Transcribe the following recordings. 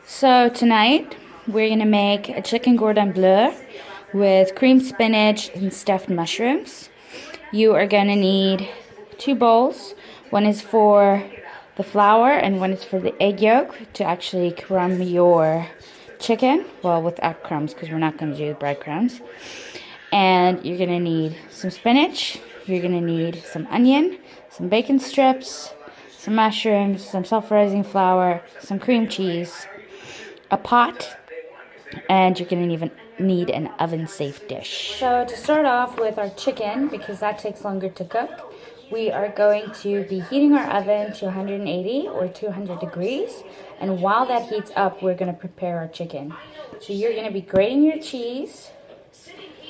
So tonight we're gonna make a chicken Cordon Bleu with creamed spinach and stuffed mushrooms. You are gonna need 2 bowls. One is for the flour and one is for the egg yolk to actually crumb your chicken. Well, without crumbs because we're not gonna do the breadcrumbs. And you're gonna need some spinach. You're gonna need some onion, some bacon strips, some mushrooms, some self-rising flour, some cream cheese, a pot, and you're going to even need an oven-safe dish. So to start off with our chicken, because that takes longer to cook, we are going to be heating our oven to 180 or 200 degrees, and while that heats up, we're going to prepare our chicken. So you're going to be grating your cheese,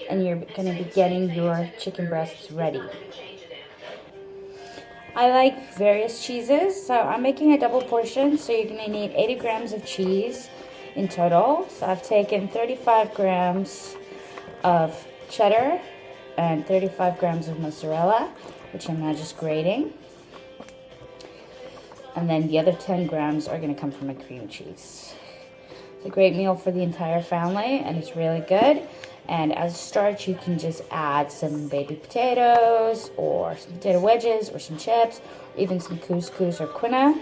and you're going to be getting your chicken breasts ready. I like various cheeses, so I'm making a double portion, so you're going to need 80 grams of cheese in total. So I've taken 35 grams of cheddar and 35 grams of mozzarella, which I'm now just grating. And then the other 10 grams are going to come from a cream cheese. It's a great meal for the entire family, and it's really good. And as a starch, you can just add some baby potatoes or some potato wedges or some chips, or even some couscous or quinoa.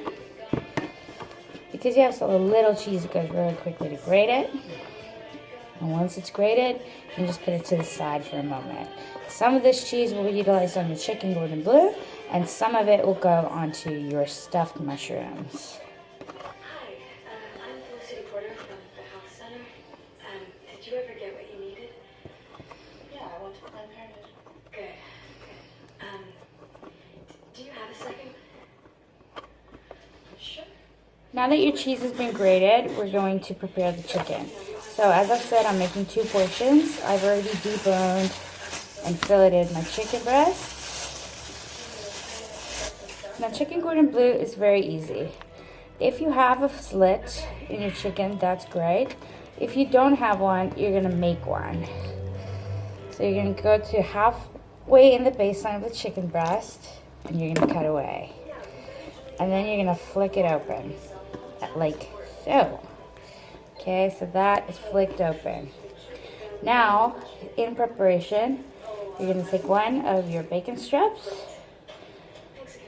Because you have so little cheese, it goes really quickly to grate it. And once it's grated, you can just put it to the side for a moment. Some of this cheese will be utilized on the chicken Cordon Bleu, and some of it will go onto your stuffed mushrooms. Did you ever get what you needed? Yeah, I went to Planned Parenthood. Good. Do you have a second? Sure. Now that your cheese has been grated, we're going to prepare the chicken. So as I've said, I'm making 2 portions. I've already deboned and filleted my chicken breasts. Now chicken Cordon Bleu is very easy. If you have a slit in your chicken, that's great. If you don't have one, you're gonna make one. So you're gonna go to halfway in the baseline of the chicken breast, and you're gonna cut away. And then you're gonna flick it open, like so. Okay, so that is flicked open. Now, in preparation, you're gonna take one of your bacon strips,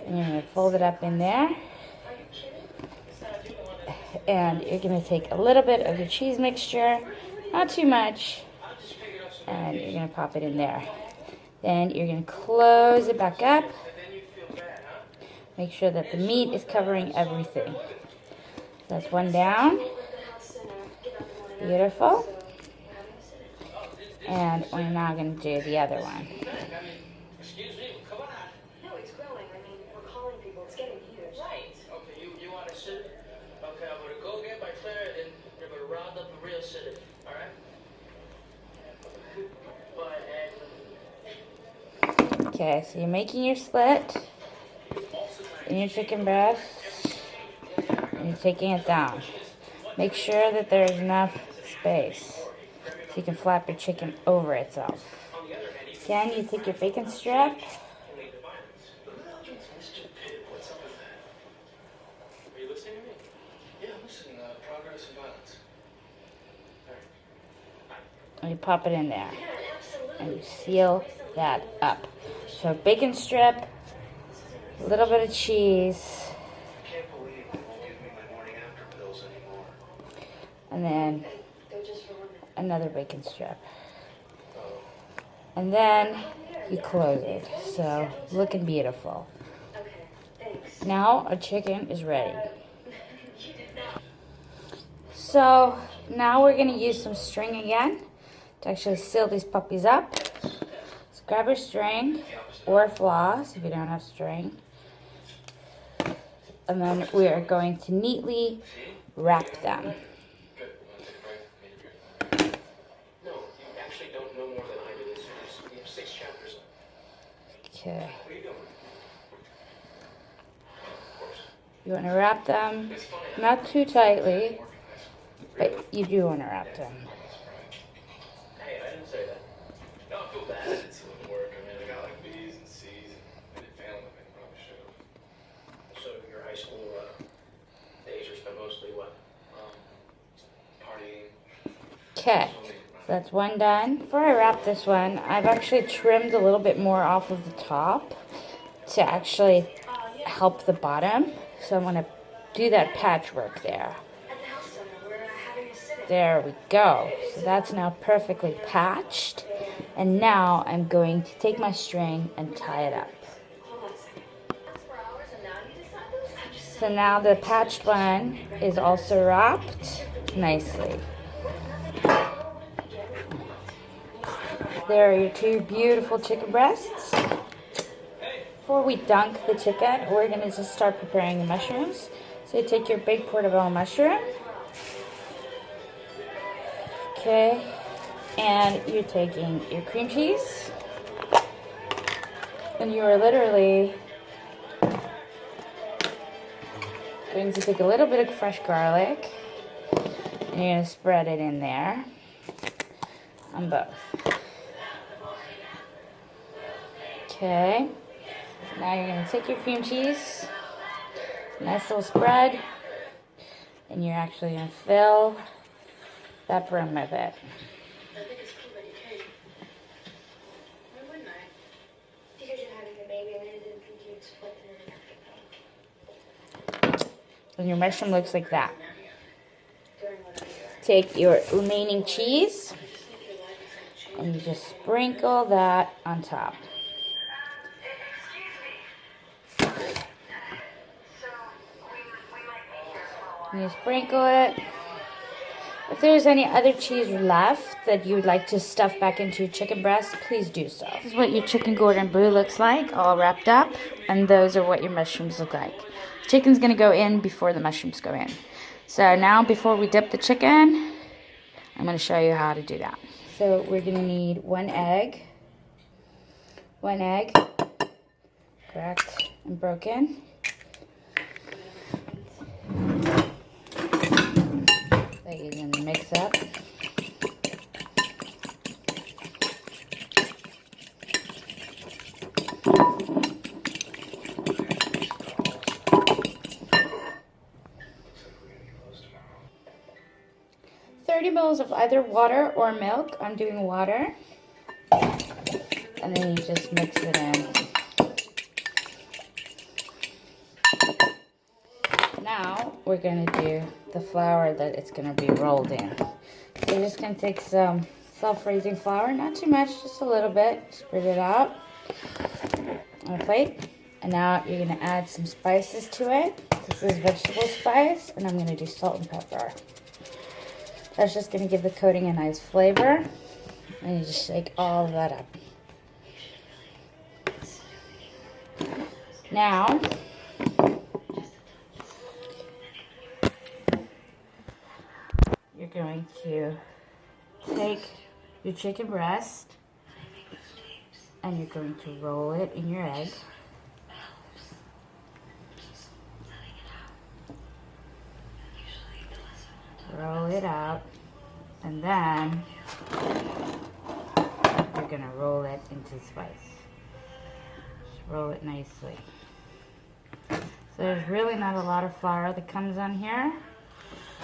and you're gonna fold it up in there. And you're going to take a little bit of your cheese mixture, not too much, and you're going to pop it in there. Then you're going to close it back up. Make sure that the meat is covering everything. That's one down. Beautiful. And we're now going to do the other one. No, it's growing. I mean, we're calling people. It's getting huge. Right. Okay, you want to sit? Okay, I'm going to go get my Claritin. They're going to round up a real sitter. All right? Okay, so you're making your slit in your chicken breast, and you're taking it down. Make sure that there's enough space so you can flap your chicken over itself. Then you take your bacon strip. And you pop it in there, and you seal that up. So bacon strip, a little bit of cheese, and then another bacon strip. And then you close it. So looking beautiful. Now our chicken is ready. So now we're going to use some string again to actually seal these puppies up. So grab your string or floss if you don't have string. And then we are going to neatly wrap them. No, you actually don't know more than I do. We have 6 chapters. Okay. What are you doing? Of course. You want to wrap them, not too tightly, but you do want to wrap them. Hey, I didn't say that. No, I feel bad. It wouldn't work. I mean, I got like B's and C's. I didn't fail them. I probably should have. So your high school days are spent mostly what? Okay, so that's one done. Before I wrap this one, I've actually trimmed a little bit more off of the top to actually help the bottom. So I'm going to do that patchwork there. There we go. So that's now perfectly patched. And now I'm going to take my string and tie it up. So now the patched one is also wrapped nicely. There are your two beautiful chicken breasts. Before we dunk the chicken, we're going to just start preparing the mushrooms. So you take your big portobello mushroom. Okay. And you're taking your cream cheese. And you are literally going to take a little bit of fresh garlic. And you're going to spread it in there on both. Okay. Now you're going to take your cream cheese, nice little spread, and you're actually going to fill that brim with it. I think it's cool that you came. Why wouldn't I? Because you're having a baby and I didn't think you'd split it. And your mushroom looks like that. During what I do. Take your remaining cheese, and you just sprinkle that on top. And you sprinkle it. If there's any other cheese left that you would like to stuff back into your chicken breast, please do so. This is what your chicken Cordon Bleu looks like, all wrapped up. And those are what your mushrooms look like. Chicken's going to go in before the mushrooms go in. So now before we dip the chicken, I'm going to show you how to do that. So we're going to need one egg, cracked and broken. That you're going to mix up. Mils of either water or milk. I'm doing water. And then you just mix it in. Now we're going to do the flour that it's going to be rolled in. So you're just going to take some self-raising flour, not too much, just a little bit. Spread it out on a plate. And now you're going to add some spices to it. This is vegetable spice, and I'm going to do salt and pepper. That's just going to give the coating a nice flavor. And you just shake all of that up. Now, you're going to take your chicken breast and you're going to roll it in your egg. Roll it out, and then you're going to roll it into spice. Just roll it nicely. So there's really not a lot of flour that comes on here.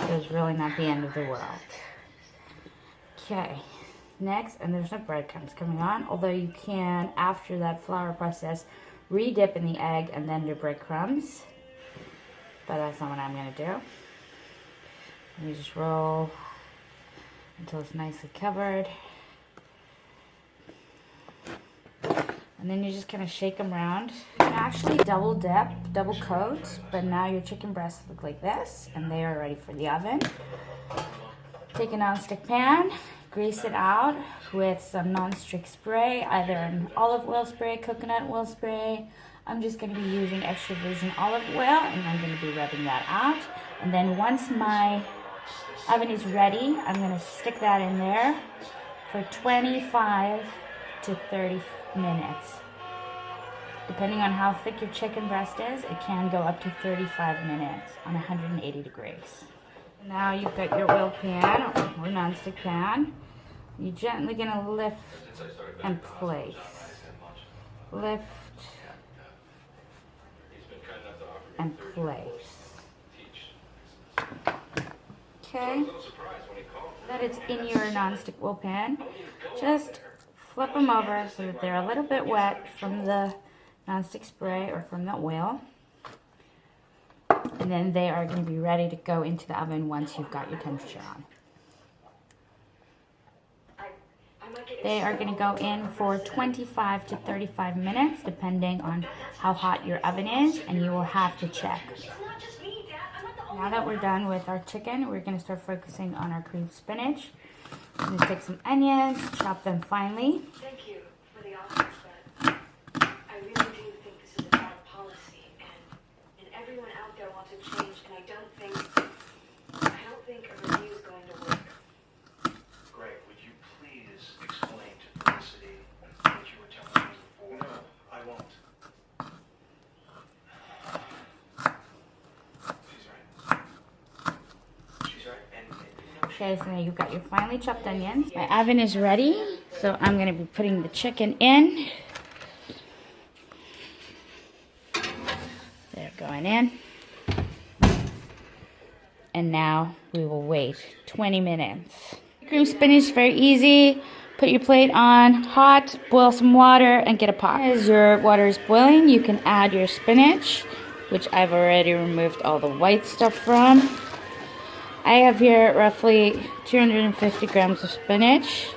There's really not the end of the world. Okay, next, and there's no breadcrumbs coming on, although you can, after that flour process, re-dip in the egg and then do breadcrumbs. But that's not what I'm going to do. You just roll until it's nicely covered. And then you just kind of shake them around. You can actually double dip, double coat, but now your chicken breasts look like this, and they are ready for the oven. Take a non-stick pan, grease it out with some non-stick spray, either an olive oil spray, coconut oil spray. I'm just going to be using extra virgin olive oil, and I'm going to be rubbing that out. And then once my oven is ready, I'm going to stick that in there for 25 to 30 minutes. Depending on how thick your chicken breast is, it can go up to 35 minutes on 180 degrees. Now you've got your oil pan or non-stick pan. You're gently going to lift and place. Lift and place. Okay, that it's in your nonstick wheel pan. Just flip them over so that they're a little bit wet from the nonstick spray or from the oil. And then they are going to be ready to go into the oven once you've got your temperature on. They are going to go in for 25 to 35 minutes, depending on how hot your oven is, and you will have to check. Now that we're done with our chicken, we're going to start focusing on our creamed spinach. I'm going to take some onions, chop them finely. Thank you for the offer, but I really do think this is a bad policy, and everyone out there wants a change, and I don't think a review is going to work. Greg, would you please explain to Felicity what you were telling me before? No, I won't. She's right. Okay, so now you've got your finely chopped onions. My oven is ready, so I'm going to be putting the chicken in. They're going in. And now we will wait 20 minutes. Cream spinach is very easy. Put your plate on hot, boil some water, and get a pot. As your water is boiling, you can add your spinach, which I've already removed all the white stuff from. I have here roughly 250 grams of spinach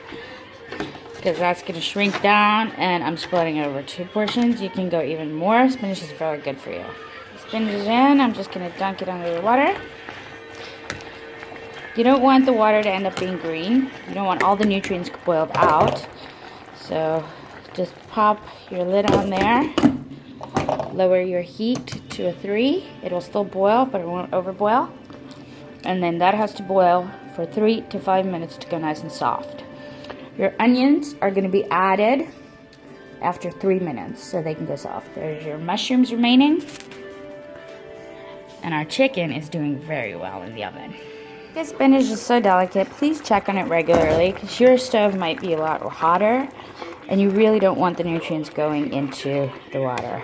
because that's going to shrink down, and I'm splitting it over 2 portions. You can go even more. Spinach is very good for you. Spinach is in. I'm just going to dunk it under the water. You don't want the water to end up being green. You don't want all the nutrients boiled out. So just pop your lid on there. Lower your heat to a 3. It will still boil, but it won't overboil. And then that has to boil for 3 to 5 minutes to go nice and soft. Your onions are going to be added after 3 minutes so they can go soft. There's your mushrooms remaining. And our chicken is doing very well in the oven. This spinach is so delicate. Please check on it regularly because your stove might be a lot hotter and you really don't want the nutrients going into the water.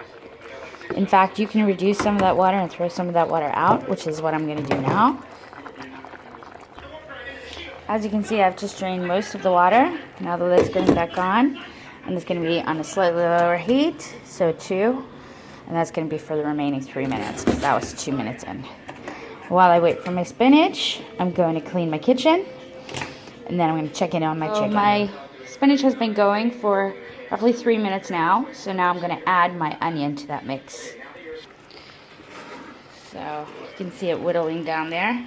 In fact, you can reduce some of that water and throw some of that water out, which is what I'm going to do now. As you can see, I've just drained most of the water. Now the lid's going back on, and it's going to be on a slightly lower heat, so 2. And that's going to be for the remaining 3 minutes because that was 2 minutes in. While I wait for my spinach, I'm going to clean my kitchen, and then I'm going to check in on my chicken. My spinach has been going for roughly 3 minutes now, so now I'm going to add my onion to that mix. So you can see it whittling down there.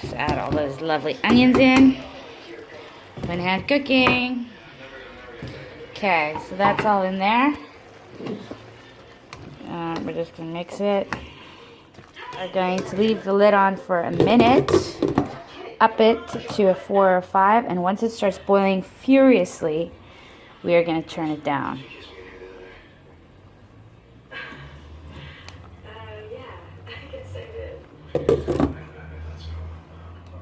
Just add all those lovely onions in. One hand cooking. Okay, so that's all in there. We're just going to mix it. We're going to leave the lid on for a minute, up it to a 4 or 5, and once it starts boiling furiously, we are going to turn it down. Yeah, I guess I did.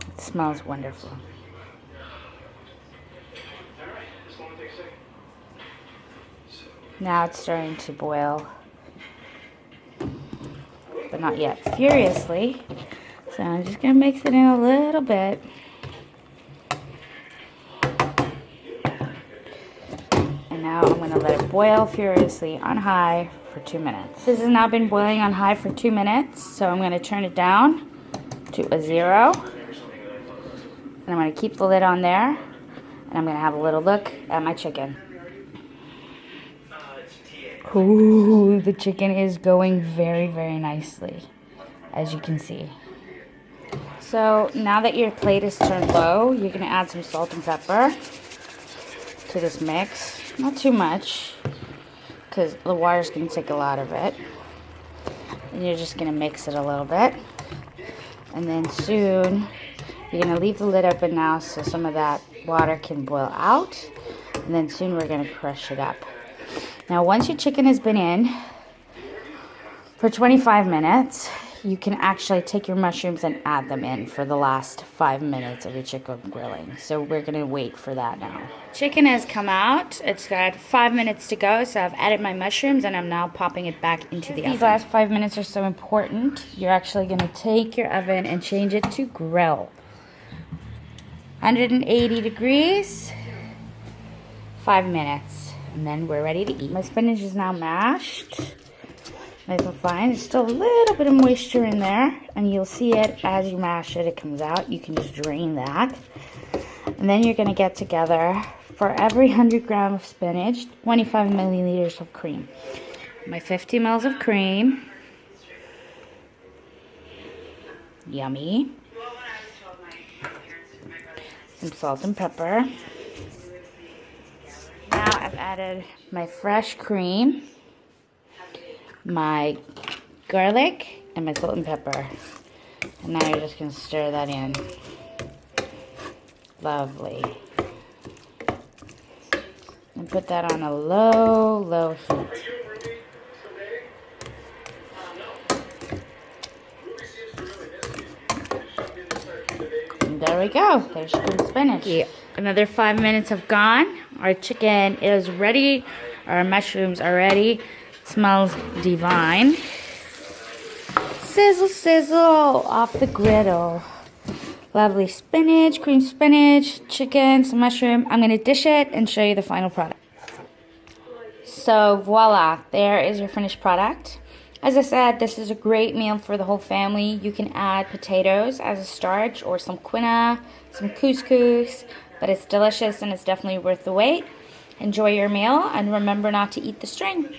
It smells wonderful. Now it's starting to boil, but not yet furiously. So I'm just going to mix it in a little bit. And now I'm going to let it boil furiously on high for 2 minutes. This has now been boiling on high for 2 minutes, so I'm going to turn it down to a 0. And I'm going to keep the lid on there, and I'm going to have a little look at my chicken. Ooh, the chicken is going very, very nicely, as you can see. So now that your plate is turned low, you're going to add some salt and pepper to this mix. Not too much, because the water's going to take a lot of it. And you're just going to mix it a little bit. And then soon, you're going to leave the lid open now so some of that water can boil out. And then soon we're going to crush it up. Now once your chicken has been in for 25 minutes, you can actually take your mushrooms and add them in for the last 5 minutes of your chicken grilling. So we're going to wait for that now. Chicken has come out. It's got 5 minutes to go, so I've added my mushrooms and I'm now popping it back into the oven. These last 5 minutes are so important. You're actually going to take your oven and change it to grill. 180 degrees, 5 minutes, and then we're ready to eat. My spinach is now mashed. Nice and fine. There's still a little bit of moisture in there, and you'll see it as you mash it. It comes out. You can just drain that. And then you're going to get together, for every 100 grams of spinach, 25 milliliters of cream. My 50 mils of cream. Yummy. Some salt and pepper. Now I've added my fresh cream, my garlic, and my salt and pepper. And now you're just going to stir that in. Lovely. And put that on a low heat. And there we go. There's your spinach. Yeah. Another 5 minutes have gone. Our chicken is ready. Our mushrooms are ready. It smells divine. Sizzle, sizzle off the griddle. Lovely spinach, cream spinach, chicken, some mushroom. I'm going to dish it and show you the final product. So voila, there is your finished product. As I said, this is a great meal for the whole family. You can add potatoes as a starch or some quinoa, some couscous, but it's delicious and it's definitely worth the wait. Enjoy your meal and remember not to eat the string.